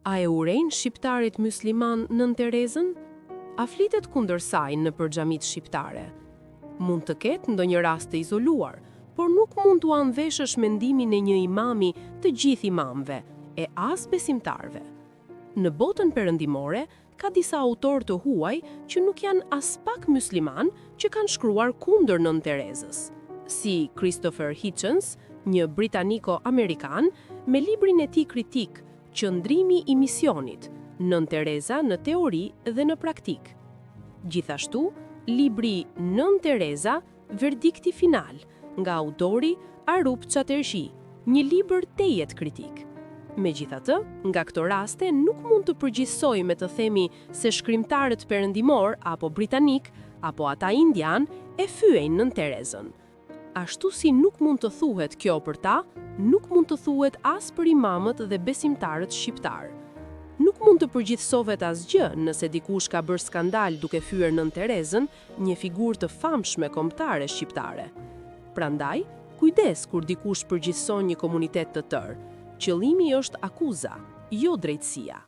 A e urejnë shqiptarit musliman Nën Terezën? A flitet kundër saj në xhamit shqiptare? Mund të ketë ndonjë rast të izoluar, por nuk mund t'u anëveshësh mendimin e një imami të gjithë imamëve, e as besimtarve. Në botën perëndimore, ka disa autor të huaj që nuk janë as pak musliman që kanë shkruar kundër Nën Terezës, si Christopher Hitchens, një britaniko-amerikan, me librin e tij kritik Qëndrimi i misionit, Nën Tereza në teori dhe në praktik. Gjithashtu, libri Nën Tereza, verdikti final, nga autori Arup Çatershi, një libër tejet kritik. Megjithatë, nga këto raste nuk mund të përgjithsojmë të themi se shkrimtarët perëndimor apo britanik apo ata indian e fyejnë Nën Terezën. Ashtu si nuk mund të thuhet kjo për ta, nuk mund të thuhet as për imamët dhe besimtarët shqiptar. Nuk mund të përgjithsohet asgjë nëse dikush ka bërë skandal duke fyer Nën Terezën, një figurë të famshme kombëtare shqiptare. Prandaj, kujdes kur dikush përgjithson një komunitet të tërë. Qëllimi është akuza, jo drejtësia.